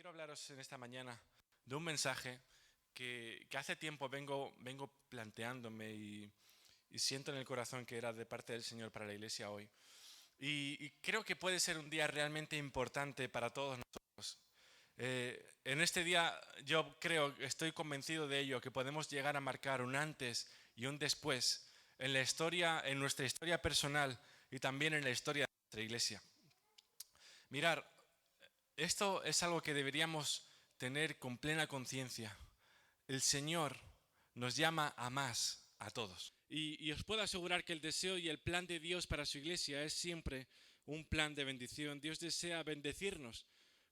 quiero hablaros en esta mañana de un mensaje que hace tiempo vengo planteándome y siento en el corazón que era de parte del Señor para la iglesia hoy. Y creo que puede ser un día realmente importante para todos nosotros. En este día yo creo, estoy convencido de ello, que podemos llegar a marcar un antes y un después en la historia, en nuestra historia personal y también en la historia de nuestra iglesia. Mirar, esto es algo que deberíamos tener con plena conciencia. El Señor nos llama a más a todos. Y os puedo asegurar que el deseo y el plan de Dios para su iglesia es siempre un plan de bendición. Dios desea bendecirnos.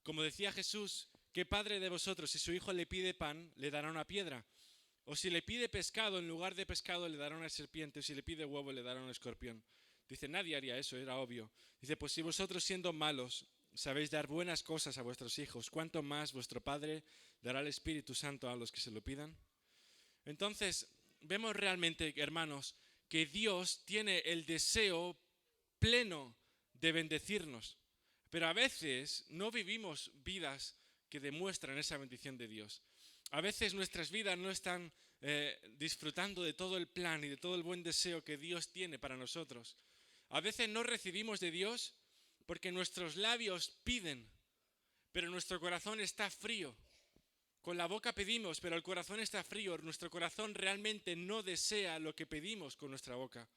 Como decía Jesús, ¿qué padre de vosotros, si su hijo le pide pan, le dará una piedra? O si le pide pescado, en lugar de pescado le dará una serpiente, o si le pide huevo le dará un escorpión. Dice, nadie haría eso, era obvio. Dice, pues si vosotros siendo malos sabéis dar buenas cosas a vuestros hijos, ¿cuánto más vuestro Padre dará el Espíritu Santo a los que se lo pidan? Entonces, vemos realmente, hermanos, que Dios tiene el deseo pleno de bendecirnos. Pero a veces no vivimos vidas que demuestran esa bendición de Dios. A veces nuestras vidas no están disfrutando de todo el plan y de todo el buen deseo que Dios tiene para nosotros. A veces no recibimos de Dios porque nuestros labios piden, pero nuestro corazón está frío. Con la boca pedimos, pero el corazón está frío. Nuestro corazón realmente no desea lo que pedimos con nuestra boca.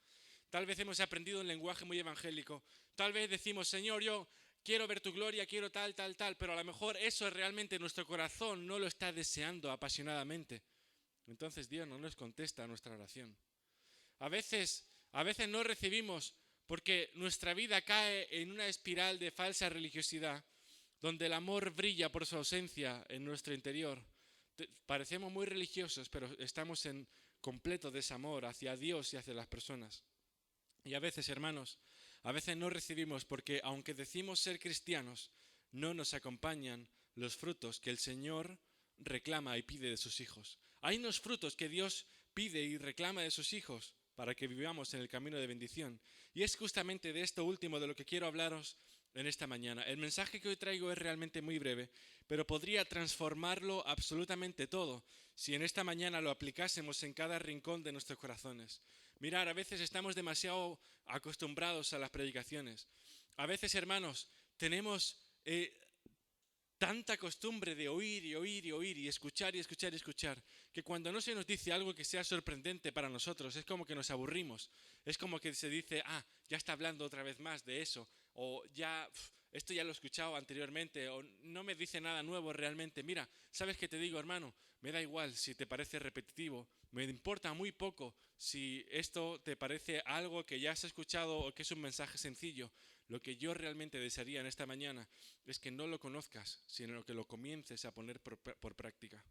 Tal vez hemos aprendido un lenguaje muy evangélico. Tal vez decimos, Señor, yo quiero ver tu gloria, quiero tal, pero a lo mejor eso realmente nuestro corazón no lo está deseando apasionadamente. Entonces Dios no nos contesta a nuestra oración. A veces no recibimos porque nuestra vida cae en una espiral de falsa religiosidad, donde el amor brilla por su ausencia en nuestro interior. Parecemos muy religiosos, pero estamos en completo desamor hacia Dios y hacia las personas. Y a veces, hermanos, a veces no recibimos porque, aunque decimos ser cristianos, no nos acompañan los frutos que el Señor reclama y pide de sus hijos. Hay unos frutos que Dios pide y reclama de sus hijos para que vivamos en el camino de bendición. Y es justamente de esto último de lo que quiero hablaros en esta mañana. El mensaje que hoy traigo es realmente muy breve, pero podría transformarlo absolutamente todo si en esta mañana lo aplicásemos en cada rincón de nuestros corazones. Mirar, a veces estamos demasiado acostumbrados a las predicaciones. A veces, hermanos, tenemos tanta costumbre de oír y escuchar, que cuando no se nos dice algo que sea sorprendente para nosotros, es como que nos aburrimos. Es como que se dice, ya está hablando otra vez más de eso, o esto ya lo he escuchado anteriormente, o no me dice nada nuevo realmente. Mira, ¿sabes qué te digo, hermano? Me da igual si te parece repetitivo, me importa muy poco si esto te parece algo que ya has escuchado o que es un mensaje sencillo. Lo que yo realmente desearía en esta mañana es que no lo conozcas, sino que lo comiences a poner por práctica.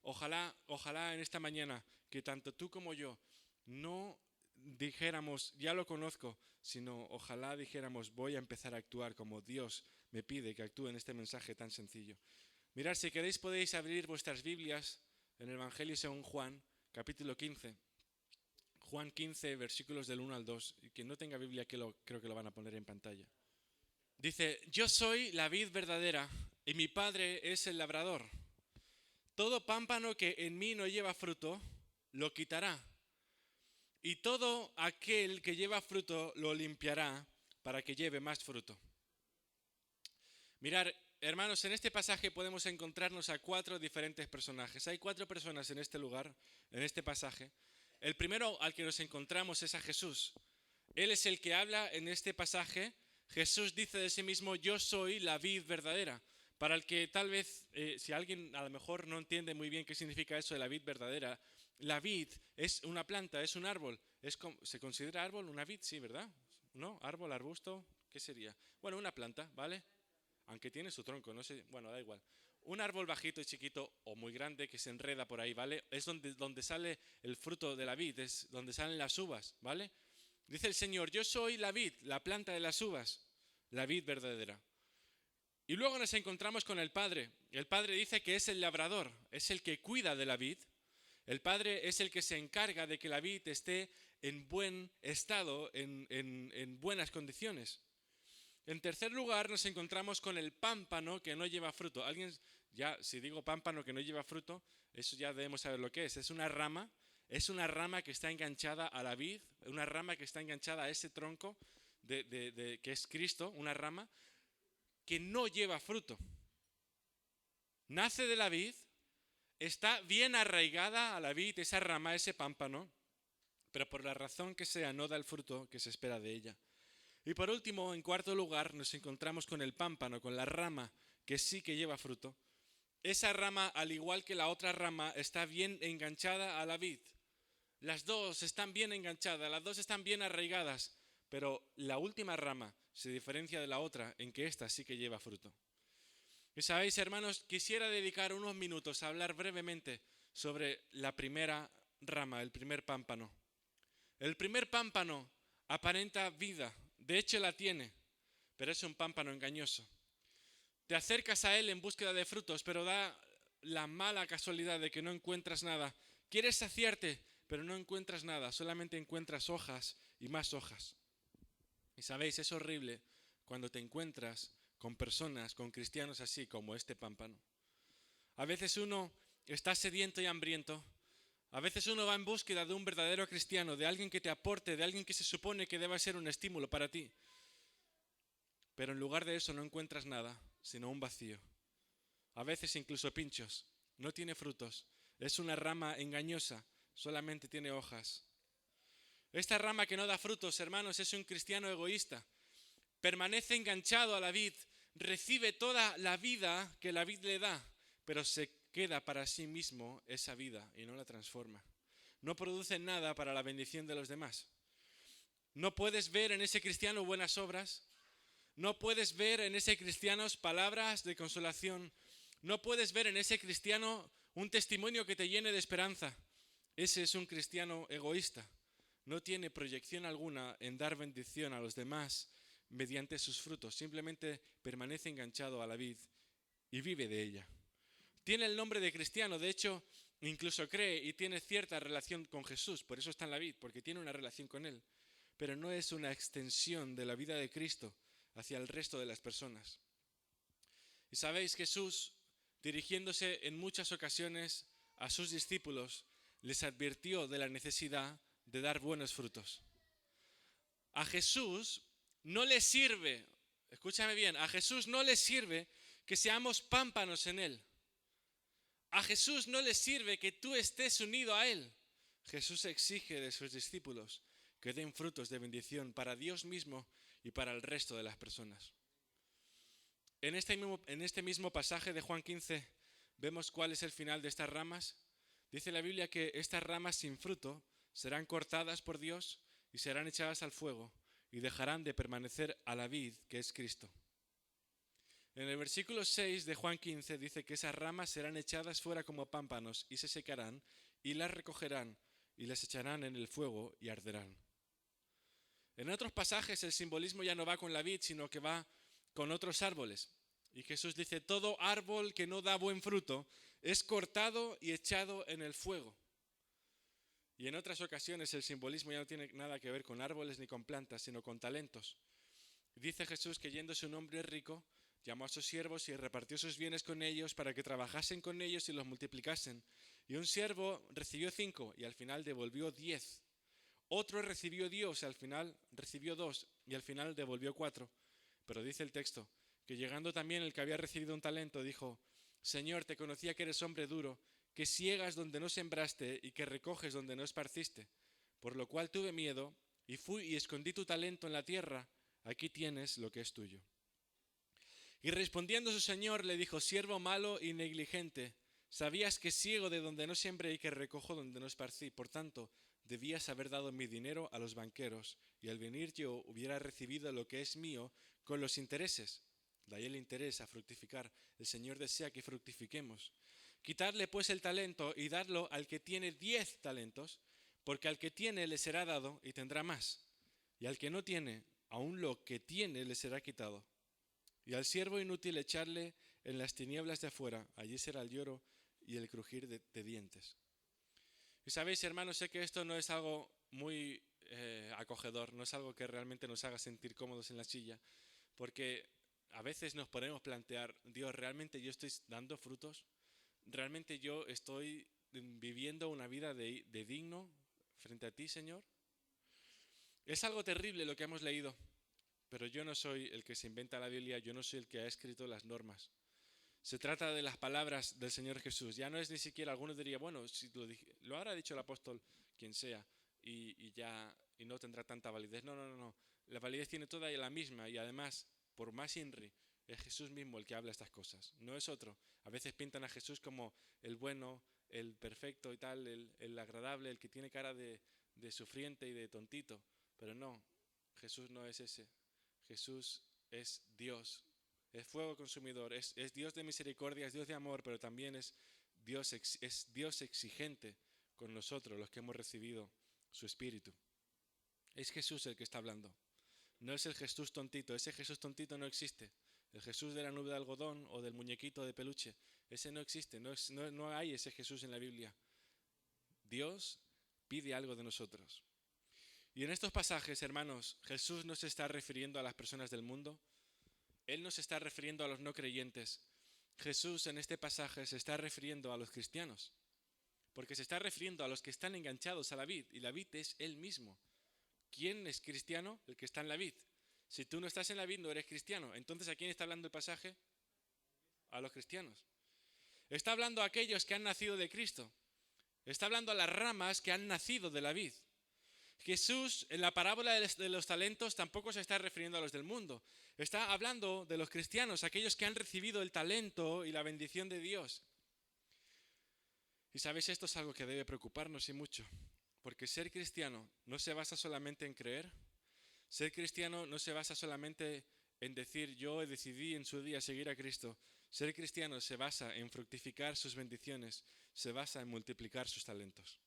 Ojalá en esta mañana que tanto tú como yo no dijéramos, ya lo conozco, sino ojalá dijéramos, voy a empezar a actuar como Dios me pide que actúe en este mensaje tan sencillo. Mirad, si queréis podéis abrir vuestras Biblias en el Evangelio según Juan, capítulo 15. Juan 15, versículos del 1 al 2. Y quien no tenga Biblia, creo que lo van a poner en pantalla. Dice, yo soy la vid verdadera y mi Padre es el labrador. Todo pámpano que en mí no lleva fruto, lo quitará. Y todo aquel que lleva fruto, lo limpiará para que lleve más fruto. Mirad, hermanos, en este pasaje podemos encontrarnos a 4 diferentes personajes. Hay 4 personas en este lugar, en este pasaje. El primero al que nos encontramos es a Jesús. Él es el que habla en este pasaje. Jesús dice de sí mismo, yo soy la vid verdadera. Para el que tal vez, si alguien a lo mejor no entiende muy bien qué significa eso de la vid verdadera, la vid es una planta, es un árbol. ¿Se considera árbol una vid? Sí, ¿verdad? ¿No? ¿Árbol, arbusto? ¿Qué sería? Bueno, una planta, ¿vale? Aunque tiene su tronco, no sé, bueno, da igual. Un árbol bajito y chiquito o muy grande que se enreda por ahí, ¿vale? Es donde sale el fruto de la vid, es donde salen las uvas, ¿vale? Dice el Señor, yo soy la vid, la planta de las uvas, la vid verdadera. Y luego nos encontramos con el Padre. El Padre dice que es el labrador, es el que cuida de la vid. El Padre es el que se encarga de que la vid esté en buen estado, en buenas condiciones. En tercer lugar nos encontramos con el pámpano que no lleva fruto. ¿Alguien Ya, si digo pámpano que no lleva fruto, eso ya debemos saber lo que es. Es una rama que está enganchada a la vid, una rama que está enganchada a ese tronco que es Cristo, una rama que no lleva fruto. Nace de la vid, está bien arraigada a la vid, esa rama, ese pámpano, pero por la razón que sea no da el fruto que se espera de ella. Y por último, en cuarto lugar, nos encontramos con el pámpano, con la rama que sí que lleva fruto. Esa rama, al igual que la otra rama, está bien enganchada a la vid. Las dos están bien enganchadas, las dos están bien arraigadas, pero la última rama se diferencia de la otra en que ésta sí que lleva fruto. Y sabéis, hermanos, quisiera dedicar unos minutos a hablar brevemente sobre la primera rama, el primer pámpano. El primer pámpano aparenta vida, de hecho la tiene, pero es un pámpano engañoso. Te acercas a él en búsqueda de frutos, pero da la mala casualidad de que no encuentras nada. Quieres saciarte, pero no encuentras nada, solamente encuentras hojas y más hojas. Y sabéis, es horrible cuando te encuentras con personas, con cristianos así como este pámpano. A veces uno está sediento y hambriento. A veces uno va en búsqueda de un verdadero cristiano, de alguien que te aporte, de alguien que se supone que deba ser un estímulo para ti. Pero en lugar de eso no encuentras nada, sino un vacío. A veces incluso pinchos. No tiene frutos. Es una rama engañosa. Solamente tiene hojas. Esta rama que no da frutos, hermanos, es un cristiano egoísta. Permanece enganchado a la vid. Recibe toda la vida que la vid le da, pero se queda para sí mismo esa vida y no la transforma. No produce nada para la bendición de los demás. No puedes ver en ese cristiano buenas obras. No puedes ver en ese cristiano palabras de consolación. No puedes ver en ese cristiano un testimonio que te llene de esperanza. Ese es un cristiano egoísta. No tiene proyección alguna en dar bendición a los demás mediante sus frutos. Simplemente permanece enganchado a la vid y vive de ella. Tiene el nombre de cristiano, de hecho, incluso cree y tiene cierta relación con Jesús. Por eso está en la vid, porque tiene una relación con él. Pero no es una extensión de la vida de Cristo hacia el resto de las personas. Y sabéis, Jesús, dirigiéndose en muchas ocasiones a sus discípulos, les advirtió de la necesidad de dar buenos frutos. A Jesús no le sirve, escúchame bien, a Jesús no le sirve que seamos pámpanos en Él. A Jesús no le sirve que tú estés unido a Él. Jesús exige de sus discípulos que den frutos de bendición para Dios mismo y para el resto de las personas. En este mismo pasaje de Juan 15 vemos cuál es el final de estas ramas. Dice la Biblia que estas ramas sin fruto serán cortadas por Dios y serán echadas al fuego y dejarán de permanecer a la vid que es Cristo. En el versículo 6 de Juan 15 dice que esas ramas serán echadas fuera como pámpanos y se secarán y las recogerán y las echarán en el fuego y arderán. En otros pasajes el simbolismo ya no va con la vid, sino que va con otros árboles. Y Jesús dice, todo árbol que no da buen fruto es cortado y echado en el fuego. Y en otras ocasiones el simbolismo ya no tiene nada que ver con árboles ni con plantas, sino con talentos. Dice Jesús que yéndose un hombre rico, llamó a sus siervos y repartió sus bienes con ellos para que trabajasen con ellos y los multiplicasen. Y un siervo recibió 5 y al final devolvió 10. Otro recibió 10 y al final recibió 2 y al final devolvió 4. Pero dice el texto que llegando también el que había recibido un talento dijo, Señor, te conocía que eres hombre duro, que siegas donde no sembraste y que recoges donde no esparciste. Por lo cual tuve miedo y fui y escondí tu talento en la tierra. Aquí tienes lo que es tuyo. Y respondiendo su señor le dijo, siervo malo y negligente, sabías que siego de donde no sembré y que recojo donde no esparcí. Por tanto, debías haber dado mi dinero a los banqueros y al venir yo hubiera recibido lo que es mío con los intereses. De ahí el interés a fructificar. El Señor desea que fructifiquemos. Quitarle pues el talento y darlo al que tiene 10 talentos, porque al que tiene le será dado y tendrá más. Y al que no tiene, aún lo que tiene le será quitado. Y al siervo inútil echarle en las tinieblas de afuera, allí será el lloro y el crujir de dientes. Y sabéis, hermanos, sé que esto no es algo muy acogedor, no es algo que realmente nos haga sentir cómodos en la silla, porque a veces nos podemos plantear, Dios, ¿realmente yo estoy dando frutos? ¿Realmente yo estoy viviendo una vida de digno frente a ti, Señor? Es algo terrible lo que hemos leído, pero yo no soy el que se inventa la Biblia, yo no soy el que ha escrito las normas. Se trata de las palabras del Señor Jesús. Ya no es ni siquiera, algunos dirían, bueno, si lo habrá dicho el apóstol, quien sea, y no tendrá tanta validez. No, no, no, no. La validez tiene toda la misma y además, por más INRI, es Jesús mismo el que habla estas cosas, no es otro. A veces pintan a Jesús como el bueno, el perfecto y tal, el agradable, el que tiene cara de sufriente y de tontito, pero no, Jesús no es ese. Jesús es Dios, es fuego consumidor, es Dios de misericordia, es Dios de amor, pero también es Dios exigente con nosotros, los que hemos recibido su Espíritu. Es Jesús el que está hablando. No es el Jesús tontito, ese Jesús tontito no existe. El Jesús de la nube de algodón o del muñequito de peluche, ese no existe, no hay ese Jesús en la Biblia. Dios pide algo de nosotros. Y en estos pasajes, hermanos, Jesús no se está refiriendo a las personas del mundo, Él no se está refiriendo a los no creyentes. Jesús en este pasaje se está refiriendo a los cristianos, porque se está refiriendo a los que están enganchados a la vid, y la vid es Él mismo. ¿Quién es cristiano? El que está en la vid. Si tú no estás en la vid, no eres cristiano. Entonces, ¿a quién está hablando el pasaje? A los cristianos. Está hablando a aquellos que han nacido de Cristo. Está hablando a las ramas que han nacido de la vid. Jesús, en la parábola de los talentos, tampoco se está refiriendo a los del mundo. Está hablando de los cristianos, aquellos que han recibido el talento y la bendición de Dios. Y sabéis, esto es algo que debe preocuparnos y mucho. Porque ser cristiano no se basa solamente en creer. Ser cristiano no se basa solamente en decir yo decidí en su día seguir a Cristo. Ser cristiano se basa en fructificar sus bendiciones, se basa en multiplicar sus talentos.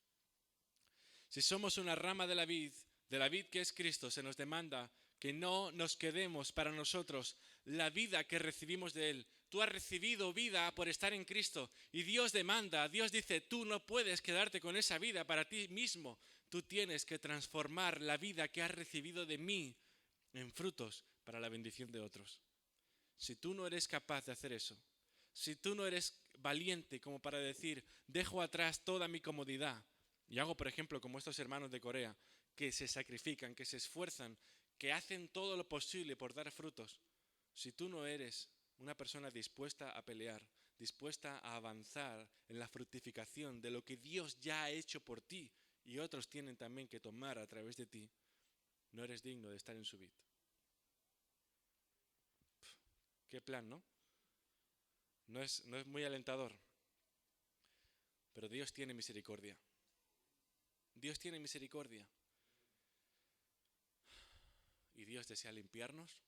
Si somos una rama de la vid que es Cristo, se nos demanda que no nos quedemos para nosotros la vida que recibimos de Él. Tú has recibido vida por estar en Cristo y Dios demanda, Dios dice, tú no puedes quedarte con esa vida para ti mismo. Tú tienes que transformar la vida que has recibido de mí en frutos para la bendición de otros. Si tú no eres capaz de hacer eso, si tú no eres valiente como para decir, dejo atrás toda mi comodidad y hago, por ejemplo, como estos hermanos de Corea, que se sacrifican, que se esfuerzan, que hacen todo lo posible por dar frutos, si tú no eres una persona dispuesta a pelear, dispuesta a avanzar en la fructificación de lo que Dios ya ha hecho por ti y otros tienen también que tomar a través de ti, no eres digno de estar en su vid. Qué plan, ¿no? No es muy alentador. Pero Dios tiene misericordia. Dios tiene misericordia. Y Dios desea limpiarnos,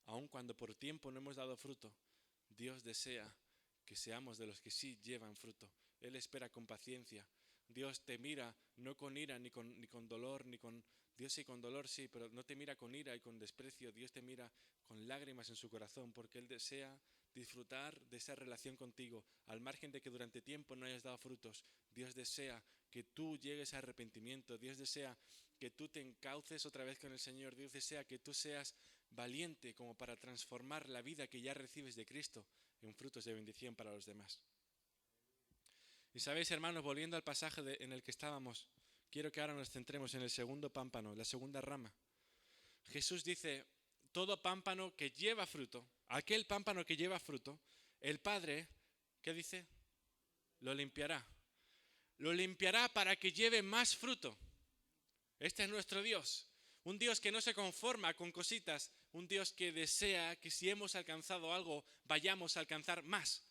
aun cuando por tiempo no hemos dado fruto. Dios desea que seamos de los que sí llevan fruto. Él espera con paciencia. Dios te mira no con ira ni con dolor, Dios sí con dolor sí, pero no te mira con ira y con desprecio. Dios te mira con lágrimas en su corazón porque Él desea disfrutar de esa relación contigo, al margen de que durante tiempo no hayas dado frutos. Dios desea que tú llegues a arrepentimiento. Dios desea que tú te encauces otra vez con el Señor. Dios desea que tú seas valiente como para transformar la vida que ya recibes de Cristo en frutos de bendición para los demás. Y sabéis, hermanos, volviendo al pasaje en el que estábamos, quiero que ahora nos centremos en el segundo pámpano, la segunda rama. Jesús dice, todo pámpano que lleva fruto, aquel pámpano que lleva fruto, el Padre, ¿qué dice? Lo limpiará. Lo limpiará para que lleve más fruto. Este es nuestro Dios. Un Dios que no se conforma con cositas, un Dios que desea que si hemos alcanzado algo, vayamos a alcanzar más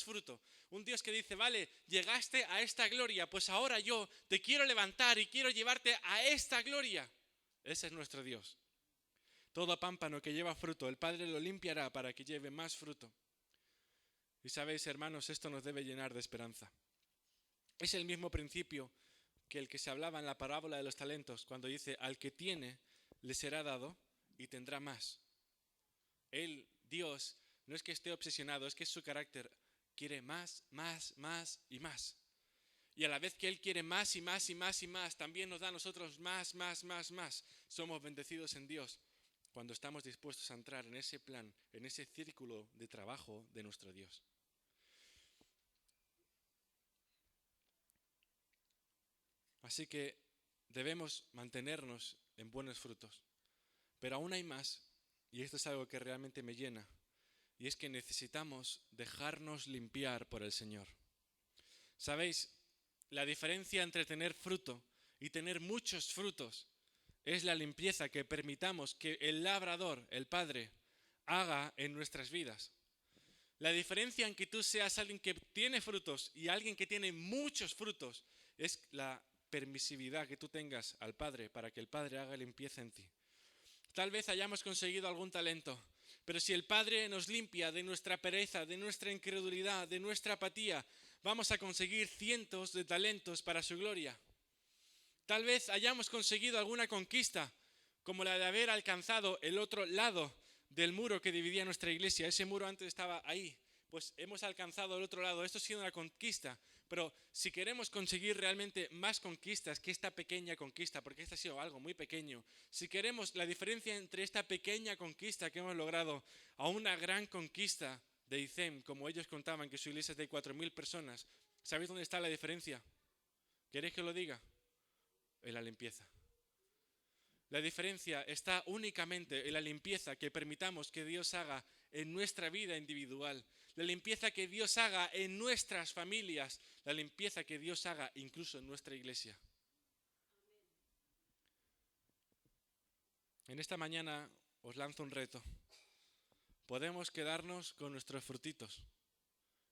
fruto. Un Dios que dice, vale, llegaste a esta gloria, pues ahora yo te quiero levantar y quiero llevarte a esta gloria. Ese es nuestro Dios. Todo pámpano que lleva fruto, el Padre lo limpiará para que lleve más fruto. Y sabéis, hermanos, esto nos debe llenar de esperanza. Es el mismo principio que el que se hablaba en la parábola de los talentos, cuando dice, al que tiene, le será dado y tendrá más. Él, Dios, no es que esté obsesionado, es que es su carácter. Quiere más y más. Y a la vez que Él quiere más y más y más y más, también nos da a nosotros más. Somos bendecidos en Dios. cuando estamos dispuestos a entrar en ese plan, en ese círculo de trabajo de nuestro Dios. Así que debemos mantenernos en buenos frutos. Pero aún hay más, y esto es algo que realmente me llena, y es que necesitamos dejarnos limpiar por el Señor. ¿Sabéis? La diferencia entre tener fruto y tener muchos frutos es la limpieza que permitamos que el labrador, el Padre, haga en nuestras vidas. La diferencia en que tú seas alguien que tiene frutos y alguien que tiene muchos frutos es la permisividad que tú tengas al Padre para que el Padre haga limpieza en ti. Tal vez hayamos conseguido algún talento, pero si el Padre nos limpia de nuestra pereza, de nuestra incredulidad, de nuestra apatía, vamos a conseguir cientos de talentos para su gloria. Tal vez hayamos conseguido alguna conquista, como la de haber alcanzado el otro lado del muro que dividía nuestra iglesia. Ese muro antes estaba ahí, pues hemos alcanzado el otro lado. Esto ha sido una conquista, pero si queremos conseguir realmente más conquistas que esta pequeña conquista, porque este ha sido algo muy pequeño, si queremos la diferencia entre esta pequeña conquista que hemos logrado a una gran conquista de ICEM, como ellos contaban que su iglesia es de 4.000 personas, ¿sabéis dónde está la diferencia? ¿Queréis que lo diga? En la limpieza. La diferencia está únicamente en la limpieza que permitamos que Dios haga en nuestra vida individual, la limpieza que Dios haga en nuestras familias, la limpieza que Dios haga incluso en nuestra iglesia. En esta mañana os lanzo un reto. Podemos quedarnos con nuestros frutitos.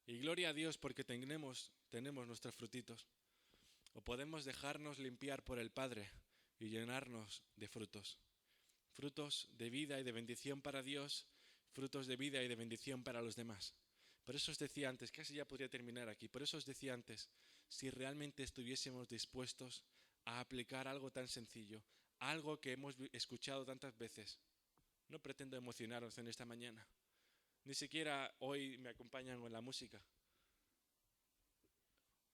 Y gloria a Dios porque tenemos nuestros frutitos. O podemos dejarnos limpiar por el Padre y llenarnos de frutos. Frutos de vida y de bendición para Dios, frutos de vida y de bendición para los demás. Por eso os decía antes, casi ya podría terminar aquí, por eso os decía antes, si realmente estuviésemos dispuestos a aplicar algo tan sencillo, algo que hemos escuchado tantas veces. No pretendo emocionaros en esta mañana, ni siquiera hoy me acompañan con la música.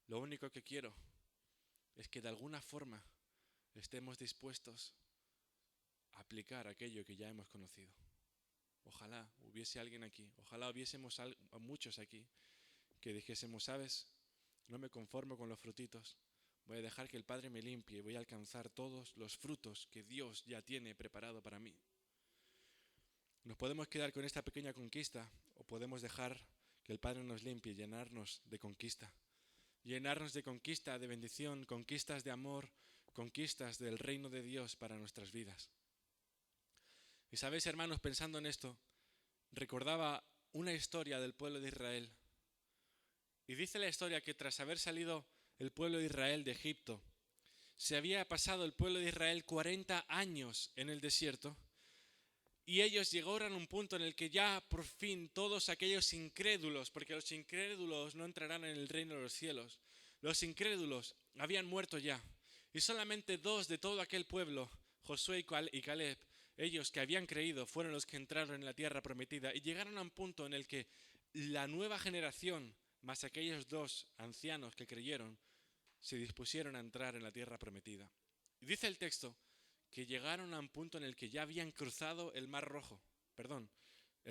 Lo único que quiero es que de alguna forma estemos dispuestos a aplicar aquello que ya hemos conocido. Ojalá hubiese alguien aquí, ojalá hubiésemos muchos aquí que dijésemos, ¿sabes? No me conformo con los frutitos, voy a dejar que el Padre me limpie y voy a alcanzar todos los frutos que Dios ya tiene preparado para mí. Nos podemos quedar con esta pequeña conquista o podemos dejar que el Padre nos limpie y llenarnos de conquista. Llenarnos de conquista, de bendición, conquistas de amor, conquistas del reino de Dios para nuestras vidas. Y sabéis, hermanos, pensando en esto, recordaba una historia del pueblo de Israel. Y dice la historia que tras haber salido el pueblo de Israel de Egipto, se había pasado el pueblo de Israel 40 años en el desierto y ellos llegaron a un punto en el que ya por fin todos aquellos incrédulos, porque los incrédulos no entrarán en el reino de los cielos, los incrédulos habían muerto ya y solamente 2 de todo aquel pueblo, Josué y Caleb, ellos que habían creído fueron los que entraron en la tierra prometida y llegaron a un punto en el que la nueva generación, más aquellos 2 ancianos que creyeron, se dispusieron a entrar en la tierra prometida. Y dice el texto que llegaron a un punto en el que ya habían cruzado el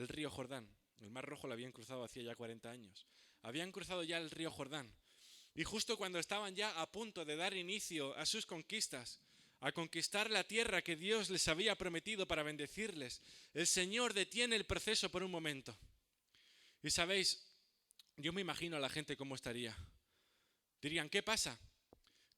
río Jordán. El Mar Rojo lo habían cruzado hacía ya 40 años. Habían cruzado ya el río Jordán. Y justo cuando estaban ya a punto de dar inicio a sus conquistas, a conquistar la tierra que Dios les había prometido para bendecirles, el Señor detiene el proceso por un momento. Y sabéis, yo me imagino a la gente cómo estaría. Dirían, ¿qué pasa?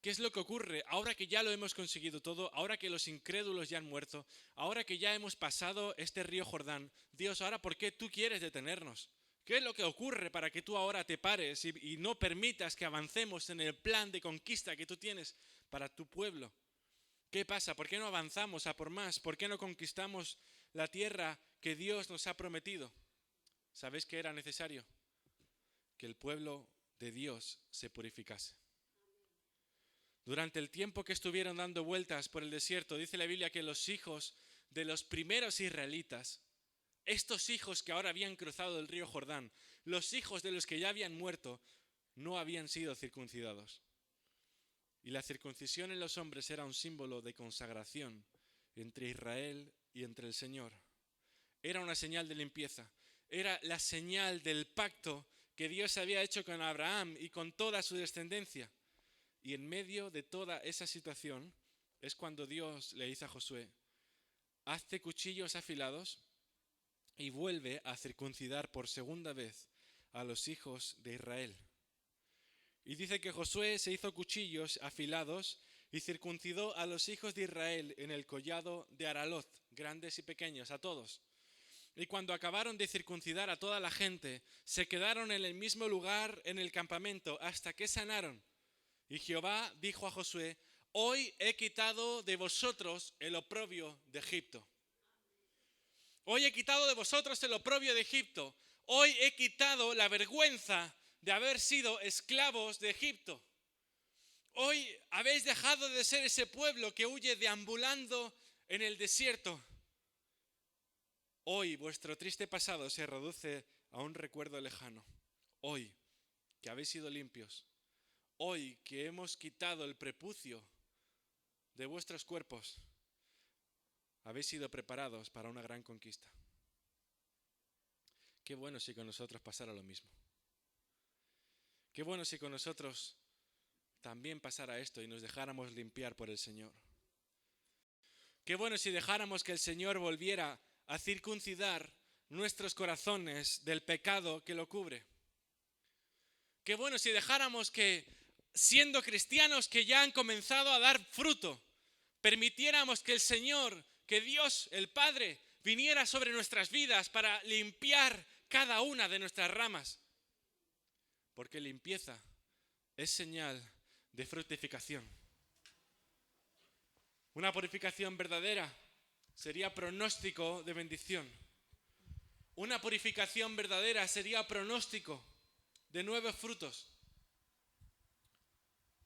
¿Qué es lo que ocurre ahora que ya lo hemos conseguido todo, ahora que los incrédulos ya han muerto, ahora que ya hemos pasado este río Jordán? Dios, ¿ahora por qué tú quieres detenernos? ¿Qué es lo que ocurre para que tú ahora te pares y no permitas que avancemos en el plan de conquista que tú tienes para tu pueblo? ¿Qué pasa? ¿Por qué no avanzamos a por más? ¿Por qué no conquistamos la tierra que Dios nos ha prometido? ¿Sabéis qué era necesario? Que el pueblo de Dios se purificase. Durante el tiempo que estuvieron dando vueltas por el desierto, dice la Biblia que los hijos de los primeros israelitas, estos hijos que ahora habían cruzado el río Jordán, los hijos de los que ya habían muerto, no habían sido circuncidados. Y la circuncisión en los hombres era un símbolo de consagración entre Israel y entre el Señor. Era una señal de limpieza. Era la señal del pacto que Dios había hecho con Abraham y con toda su descendencia. Y en medio de toda esa situación es cuando Dios le dice a Josué: hazte cuchillos afilados y vuelve a circuncidar por segunda vez a los hijos de Israel. Y dice que Josué se hizo cuchillos afilados y circuncidó a los hijos de Israel en el collado de Aralot, grandes y pequeños, a todos. Y cuando acabaron de circuncidar a toda la gente, se quedaron en el mismo lugar en el campamento hasta que sanaron. Y Jehová dijo a Josué: hoy he quitado de vosotros el oprobio de Egipto. Hoy he quitado de vosotros el oprobio de Egipto. Hoy he quitado la vergüenza de haber sido esclavos de Egipto. Hoy habéis dejado de ser ese pueblo que huye deambulando en el desierto. Hoy vuestro triste pasado se reduce a un recuerdo lejano. Hoy que habéis sido limpios. Hoy que hemos quitado el prepucio de vuestros cuerpos, habéis sido preparados para una gran conquista. Qué bueno si con nosotros pasara lo mismo. Qué bueno si con nosotros también pasara esto y nos dejáramos limpiar por el Señor. Qué bueno si dejáramos que el Señor volviera a circuncidar nuestros corazones del pecado que lo cubre. Qué bueno si dejáramos que, siendo cristianos que ya han comenzado a dar fruto, permitiéramos que el Señor, que Dios, el Padre, viniera sobre nuestras vidas para limpiar cada una de nuestras ramas. Porque limpieza es señal de fructificación. Una purificación verdadera sería pronóstico de bendición. Una purificación verdadera sería pronóstico de nuevos frutos.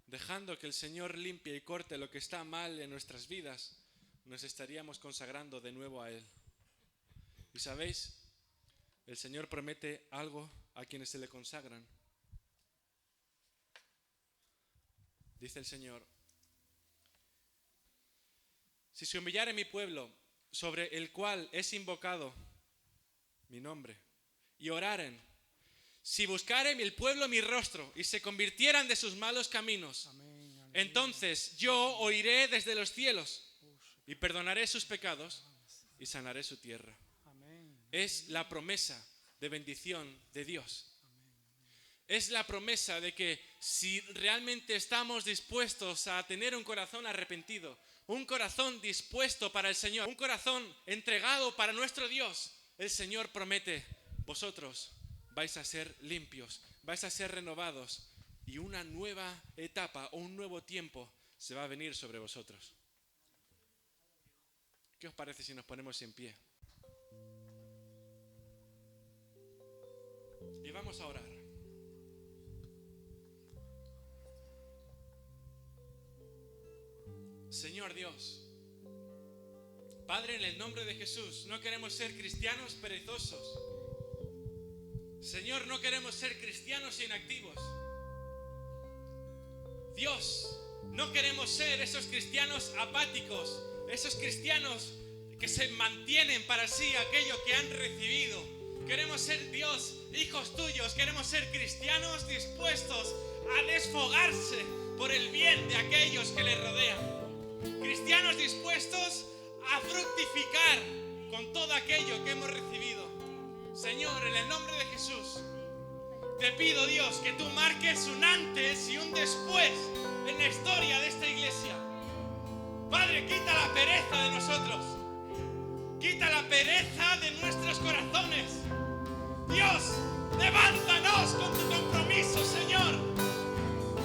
Dejando que el Señor limpie y corte lo que está mal en nuestras vidas, nos estaríamos consagrando de nuevo a Él. Y sabéis, el Señor promete algo a quienes se le consagran. Dice el Señor: si se humillare mi pueblo, sobre el cual es invocado mi nombre, y oraren, si buscare el pueblo mi rostro, y se convirtieran de sus malos caminos, entonces yo oiré desde los cielos, y perdonaré sus pecados, y sanaré su tierra. Es la promesa de bendición de Dios. Es la promesa de que si realmente estamos dispuestos a tener un corazón arrepentido, un corazón dispuesto para el Señor, un corazón entregado para nuestro Dios, el Señor promete: vosotros vais a ser limpios, vais a ser renovados, y una nueva etapa o un nuevo tiempo se va a venir sobre vosotros. ¿Qué os parece si nos ponemos en pie? Y vamos a orar. Señor Dios, Padre, en el nombre de Jesús, no queremos ser cristianos perezosos. Señor, no queremos ser cristianos inactivos. Dios, no queremos ser esos cristianos apáticos, esos cristianos que se mantienen para sí aquello que han recibido. Queremos ser, Dios, hijos tuyos. Queremos ser cristianos dispuestos a desfogarse por el bien de aquellos que les rodean. Cristianos dispuestos a fructificar con todo aquello que hemos recibido. Señor, en el nombre de Jesús, te pido, Dios, que tú marques un antes y un después en la historia de esta iglesia. Padre, quita la pereza de nosotros. Quita la pereza de nuestros corazones. Dios, levántanos con tu compromiso, Señor.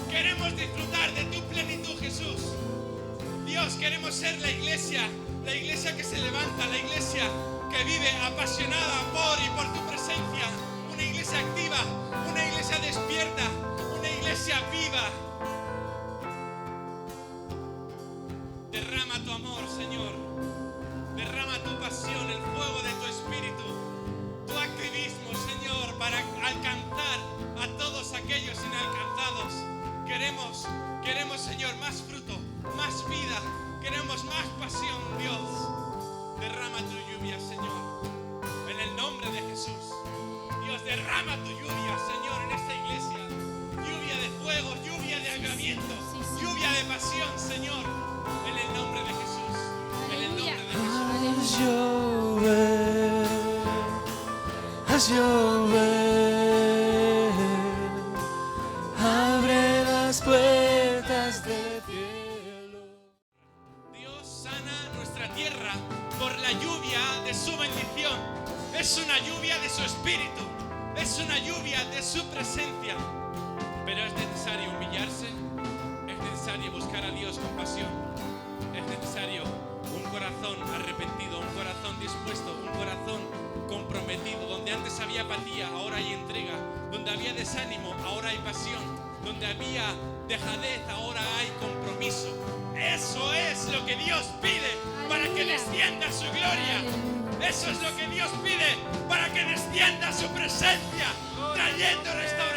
Queremos disfrutar de tu plenitud, Jesús. Dios, queremos ser la iglesia que se levanta, la iglesia que vive apasionada por tu presencia. Una iglesia activa, una iglesia despierta, una iglesia viva. Derrama tu amor, Señor. Derrama tu pasión, el fuego de tu espíritu, tu activismo, Señor, para alcanzar a todos aquellos inalcanzados. Queremos, Señor, más fruto, más vida. Queremos más pasión, Dios. Derrama haz llover, abre las puertas del cielo. Dios sana nuestra tierra por la lluvia de su bendición. Es una lluvia de su espíritu, es una lluvia de su presencia. Pero es necesario humillarse, es necesario buscar a Dios con pasión, es necesario un corazón arrepentido, un corazón dispuesto, un corazón comprometido. Donde antes había apatía, ahora hay entrega. Donde había desánimo, ahora hay pasión. Donde había dejadez, ahora hay compromiso. Eso es lo que Dios pide para que descienda su gloria. Eso es lo que Dios pide para que descienda su presencia, trayendo restauración